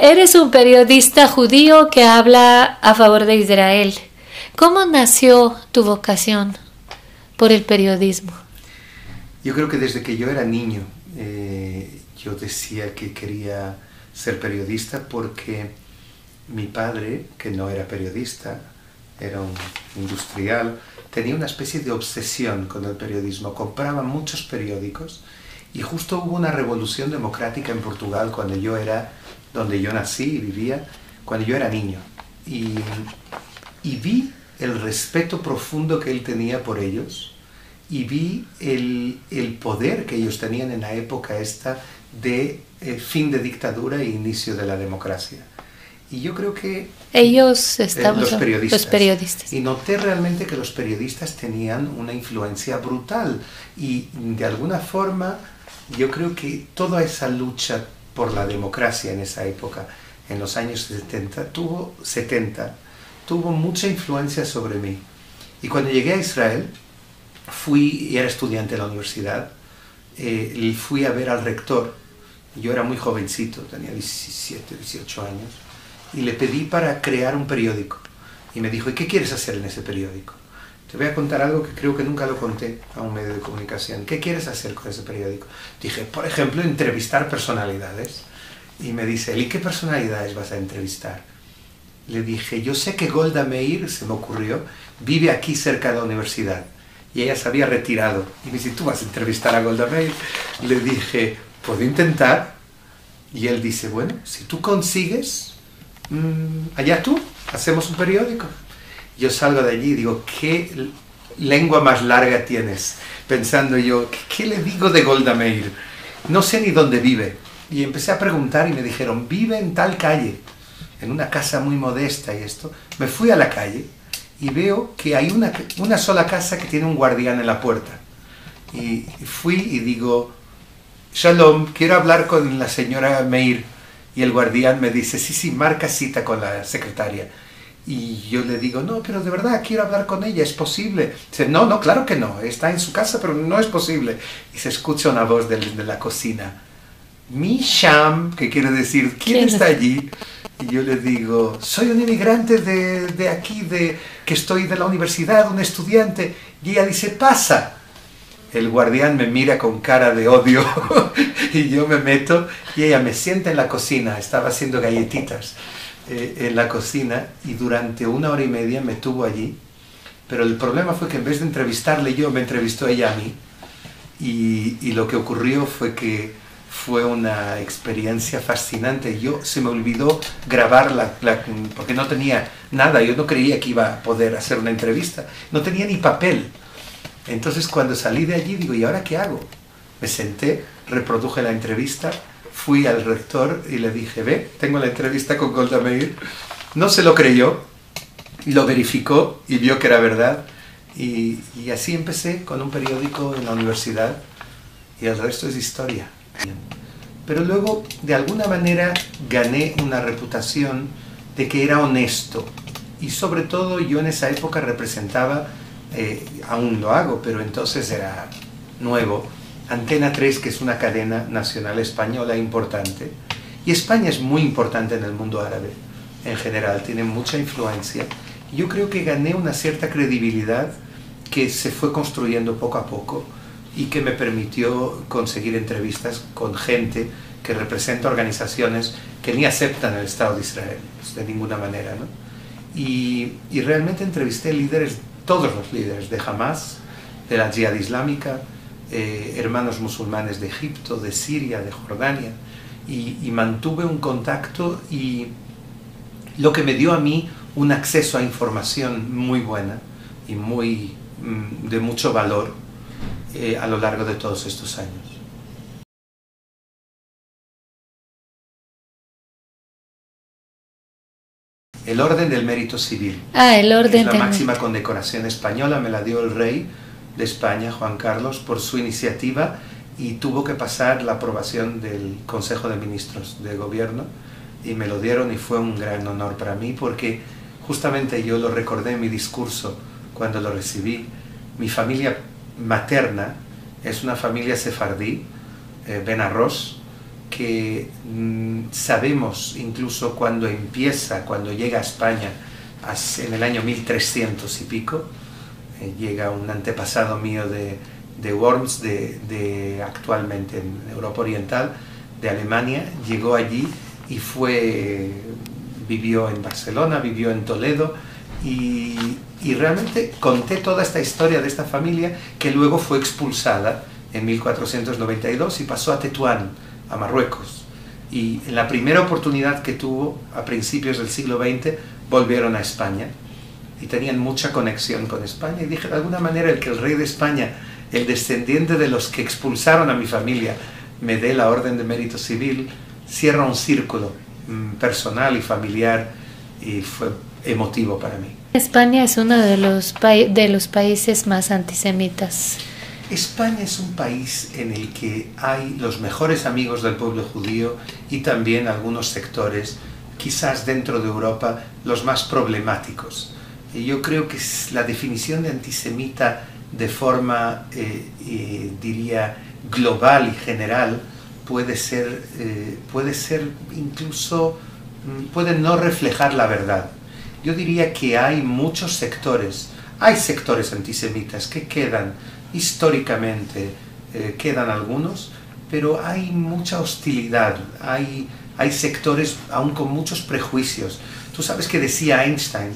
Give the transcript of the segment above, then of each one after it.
Eres un periodista judío que habla a favor de Israel. ¿Cómo nació tu vocación por el periodismo? Yo creo que desde que yo era niño, yo decía que quería ser periodista porque mi padre, que no era periodista, era un industrial, tenía una especie de obsesión con el periodismo. Compraba muchos periódicos y justo hubo una revolución democrática en Portugal cuando yo era, donde yo nací y vivía, cuando yo era niño. Y vi el respeto profundo que él tenía por ellos y vi el poder que ellos tenían en la época esta de fin de dictadura e inicio de la democracia. Y yo creo que ellos los periodistas. Y noté realmente que los periodistas tenían una influencia brutal. Y de alguna forma yo creo que toda esa lucha por la democracia en esa época, en los años 70, tuvo mucha influencia sobre mí. Y cuando llegué a Israel, y era estudiante de la universidad, y fui a ver al rector. Yo era muy jovencito, tenía 17, 18 años, y le pedí para crear un periódico. Y me dijo, ¿y qué quieres hacer en ese periódico? Te voy a contar algo que creo que nunca lo conté a un medio de comunicación. ¿Qué quieres hacer con ese periódico? Dije, por ejemplo, entrevistar personalidades. Y me dice, ¿y qué personalidades vas a entrevistar? Le dije, yo sé que Golda Meir, se me ocurrió, vive aquí cerca de la universidad. Y ella se había retirado. Y me dice, ¿tú vas a entrevistar a Golda Meir? Le dije, ¿puedo intentar? Y él dice, bueno, si tú consigues, allá tú, hacemos un periódico. Yo salgo de allí y digo, ¿qué lengua más larga tienes? Pensando yo, ¿qué le digo de Golda Meir? No sé ni dónde vive. Y empecé a preguntar y me dijeron, vive en tal calle, en una casa muy modesta y esto. Me fui a la calle y veo que hay una sola casa que tiene un guardián en la puerta. Y fui y digo, Shalom, quiero hablar con la señora Meir. Y el guardián me dice, sí, marca cita con la secretaria. Y yo le digo, no, pero de verdad quiero hablar con ella, ¿es posible? Dice, no, claro que no, está en su casa, pero no es posible. Y se escucha una voz de la cocina. Mi Sham, que quiere decir, ¿quién está allí? Y yo le digo, soy un inmigrante de aquí, que estoy de la universidad, un estudiante. Y ella dice, pasa. El guardián me mira con cara de odio y yo me meto y ella me sienta en la cocina, estaba haciendo galletitas en la cocina y durante 1 hora y media me tuvo allí. Pero el problema fue que en vez de entrevistarle yo, me entrevistó ella a mí. Y lo que ocurrió fue que fue una experiencia fascinante. Se me olvidó grabar porque no tenía nada, yo no creía que iba a poder hacer una entrevista, no tenía ni papel. Entonces cuando salí de allí digo, ¿y ahora qué hago? Me senté, reproduje la entrevista, fui al rector y le dije, ve, tengo la entrevista con Golda Meir. No se lo creyó, lo verificó y vio que era verdad. Y así empecé con un periódico en la universidad y el resto es historia. Pero luego, de alguna manera, gané una reputación de que era honesto. Y sobre todo yo en esa época representaba, aún lo hago, pero entonces era nuevo, Antena 3, que es una cadena nacional española importante. Y España es muy importante en el mundo árabe en general, tiene mucha influencia. Y yo creo que gané una cierta credibilidad que se fue construyendo poco a poco y que me permitió conseguir entrevistas con gente que representa organizaciones que ni aceptan el Estado de Israel, pues de ninguna manera, ¿no? Y realmente entrevisté líderes, todos los líderes de Hamas, de la Yihad Islámica, hermanos musulmanes de Egipto, de Siria, de Jordania, y mantuve un contacto y lo que me dio a mí un acceso a información muy buena y de mucho valor a lo largo de todos estos años. El Orden del Mérito Civil. El Orden es la máxima condecoración española, me la dio el rey de España, Juan Carlos, por su iniciativa, y tuvo que pasar la aprobación del Consejo de Ministros de Gobierno, y me lo dieron, y fue un gran honor para mí, porque justamente yo lo recordé en mi discurso cuando lo recibí. Mi familia materna es una familia sefardí, Ben Arroz, que sabemos incluso cuando llega a España en el año 1300 y pico, llega un antepasado mío de Worms, actualmente en Europa Oriental, de Alemania, llegó allí y vivió en Barcelona, vivió en Toledo, y realmente conté toda esta historia de esta familia, que luego fue expulsada en 1492 y pasó a Tetuán, a Marruecos, y en la primera oportunidad que tuvo a principios del siglo XX volvieron a España y tenían mucha conexión con España, y dije, de alguna manera, el que el rey de España, el descendiente de los que expulsaron a mi familia, me dé la Orden de Mérito Civil, cierra un círculo personal y familiar, y fue emotivo para mí. España es uno de los países más antisemitas. España es un país en el que hay los mejores amigos del pueblo judío y también algunos sectores, quizás dentro de Europa, los más problemáticos. Y yo creo que la definición de antisemita de forma, diría, global y general puede ser incluso, puede no reflejar la verdad. Yo diría que hay muchos sectores antisemitas que quedan históricamente, quedan algunos, pero hay mucha hostilidad, hay sectores aún con muchos prejuicios. Tú sabes que decía Einstein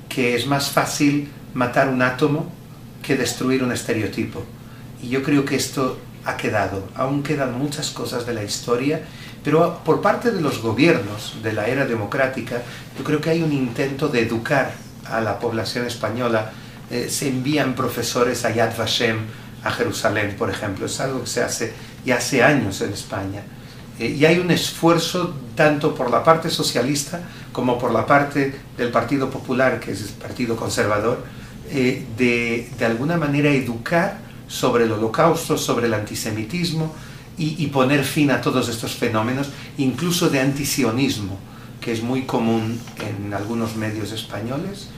que es más fácil matar un átomo que destruir un estereotipo, y yo creo que esto ha quedado. Aún quedan muchas cosas de la historia, pero por parte de los gobiernos de la era democrática, yo creo que hay un intento de educar a la población española. Se envían profesores a Yad Vashem, a Jerusalén, por ejemplo. Es algo que se hace ya hace años en España. Y hay un esfuerzo tanto por la parte socialista como por la parte del Partido Popular, que es el Partido Conservador, de alguna manera educar sobre el Holocausto, sobre el antisemitismo, y poner fin a todos estos fenómenos, incluso de antisionismo, que es muy común en algunos medios españoles.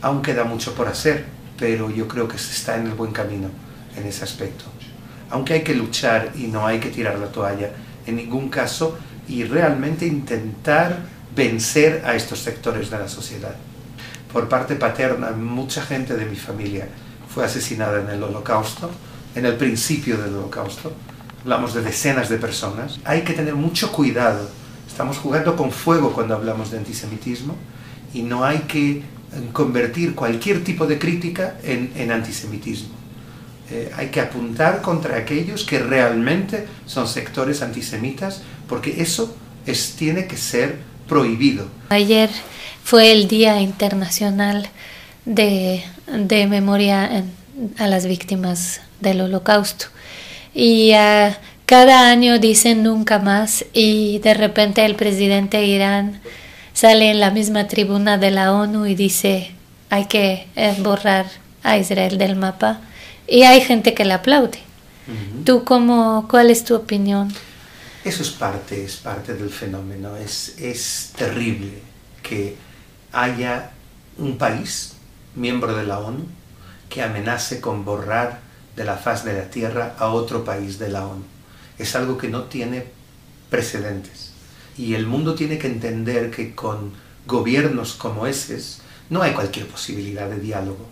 Aún queda mucho por hacer, pero yo creo que se está en el buen camino en ese aspecto. Aunque hay que luchar y no hay que tirar la toalla en ningún caso, y realmente intentar vencer a estos sectores de la sociedad. Por parte paterna, mucha gente de mi familia fue asesinada en el Holocausto, en el principio del Holocausto. Hablamos de decenas de personas. Hay que tener mucho cuidado. Estamos jugando con fuego cuando hablamos de antisemitismo, y no hay que convertir cualquier tipo de crítica en antisemitismo. Hay que apuntar contra aquellos que realmente son sectores antisemitas, porque eso tiene que ser prohibido. Ayer fue el Día Internacional de Memoria a las Víctimas del Holocausto, y cada año dicen nunca más, y de repente el presidente de Irán sale en la misma tribuna de la ONU y dice hay que borrar a Israel del mapa, y hay gente que le aplaude. ¿Tú cuál es tu opinión? Eso es parte del fenómeno. Es terrible que haya un país, miembro de la ONU, que amenace con borrar de la faz de la tierra a otro país de la ONU. Es algo que no tiene precedentes. Y el mundo tiene que entender que con gobiernos como esos no hay cualquier posibilidad de diálogo.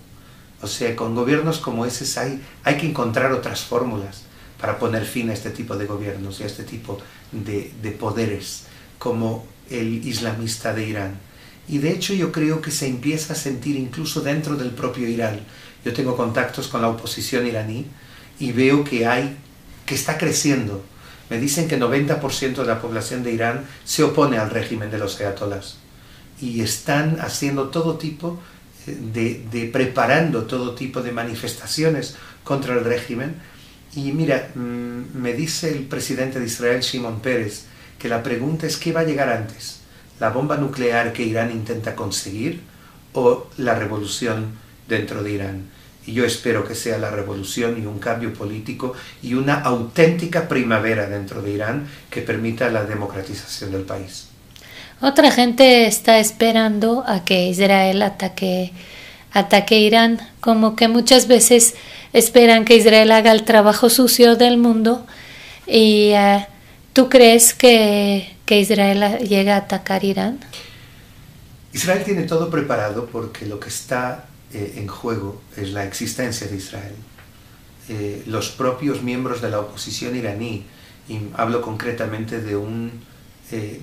O sea, con gobiernos como esos hay que encontrar otras fórmulas para poner fin a este tipo de gobiernos y a este tipo de poderes, como el islamista de Irán. Y de hecho yo creo que se empieza a sentir incluso dentro del propio Irán. Yo tengo contactos con la oposición iraní y veo que está creciendo. Me dicen que 90% de la población de Irán se opone al régimen de los ayatolás. y están haciendo todo tipo preparando todo tipo de manifestaciones contra el régimen. Y mira, me dice el presidente de Israel, Shimon Peres, que la pregunta es ¿qué va a llegar antes? ¿La bomba nuclear que Irán intenta conseguir o la revolución dentro de Irán? Y yo espero que sea la revolución y un cambio político y una auténtica primavera dentro de Irán que permita la democratización del país. Otra gente está esperando a que Israel ataque Irán, como que muchas veces esperan que Israel haga el trabajo sucio del mundo. ¿Y tú crees que Israel llegue a atacar Irán? Israel tiene todo preparado porque lo que está en juego es la existencia de Israel. Los propios miembros de la oposición iraní, y hablo concretamente de un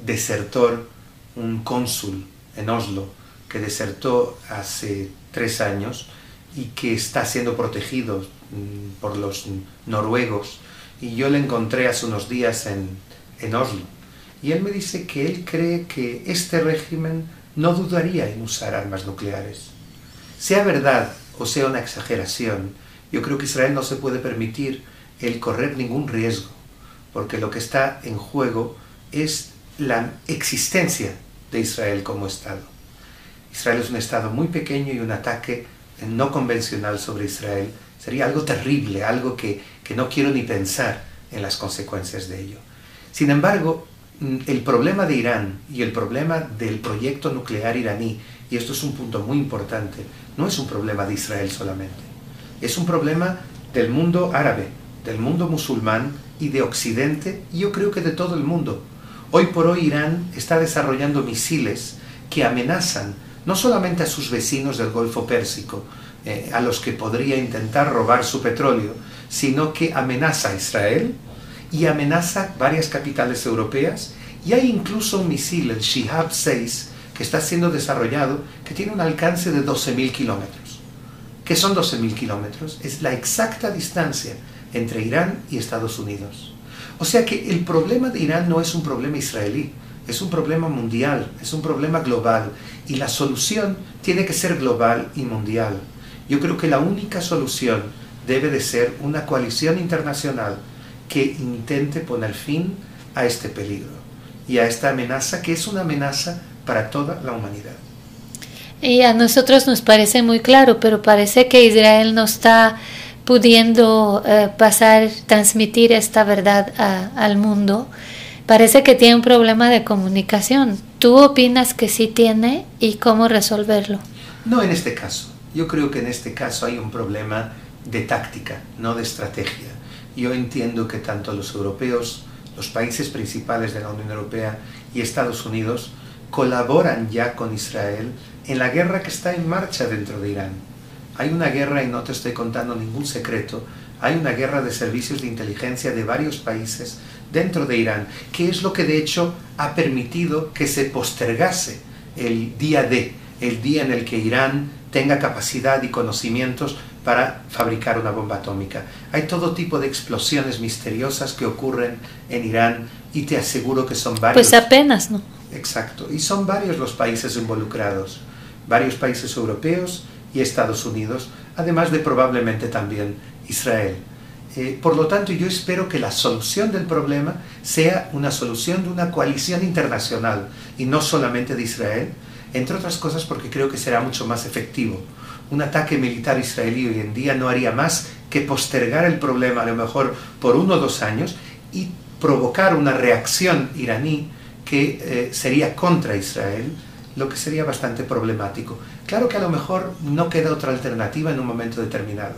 desertor, un cónsul en Oslo, que desertó hace 3 años y que está siendo protegido por los noruegos. Y yo le encontré hace unos días en Oslo. Y él me dice que él cree que este régimen no dudaría en usar armas nucleares. Sea verdad o sea una exageración, yo creo que Israel no se puede permitir el correr ningún riesgo, porque lo que está en juego es la existencia de Israel como Estado. Israel es un Estado muy pequeño y un ataque no convencional sobre Israel sería algo terrible, algo que no quiero ni pensar en las consecuencias de ello. Sin embargo, el problema de Irán y el problema del proyecto nuclear iraní, y esto es un punto muy importante, no es un problema de Israel solamente, es un problema del mundo árabe, del mundo musulmán y de Occidente, y yo creo que de todo el mundo. Hoy por hoy Irán está desarrollando misiles que amenazan no solamente a sus vecinos del Golfo Pérsico, a los que podría intentar robar su petróleo, sino que amenaza a Israel y amenaza varias capitales europeas, y hay incluso un misil, el Shihab 6, que está siendo desarrollado, que tiene un alcance de 12.000 kilómetros. ¿Qué son 12.000 kilómetros? Es la exacta distancia entre Irán y Estados Unidos. O sea que el problema de Irán no es un problema israelí, es un problema mundial, es un problema global, y la solución tiene que ser global y mundial. Yo creo que la única solución debe de ser una coalición internacional que intente poner fin a este peligro y a esta amenaza, que es una amenaza para toda la humanidad. Y a nosotros nos parece muy claro, pero parece que Israel no está pudiendo transmitir esta verdad al mundo. Parece que tiene un problema de comunicación. ¿Tú opinas que sí tiene y cómo resolverlo? No en este caso. Yo creo que en este caso hay un problema de táctica, no de estrategia. Yo entiendo que tanto los europeos, los países principales de la Unión Europea y Estados Unidos colaboran ya con Israel en la guerra que está en marcha dentro de Irán. Hay una guerra, y no te estoy contando ningún secreto, hay una guerra de servicios de inteligencia de varios países dentro de Irán, que es lo que de hecho ha permitido que se postergase el día en el que Irán tenga capacidad y conocimientos para fabricar una bomba atómica. Hay todo tipo de explosiones misteriosas que ocurren en Irán y te aseguro que son varios. Pues apenas, ¿no? Exacto, y son varios los países involucrados, varios países europeos y Estados Unidos, además de probablemente también Israel. Por lo tanto, yo espero que la solución del problema sea una solución de una coalición internacional y no solamente de Israel, entre otras cosas porque creo que será mucho más efectivo. Un ataque militar israelí hoy en día no haría más que postergar el problema a lo mejor por 1 o 2 años y provocar una reacción iraní que sería contra Israel, lo que sería bastante problemático. Claro que a lo mejor no queda otra alternativa en un momento determinado.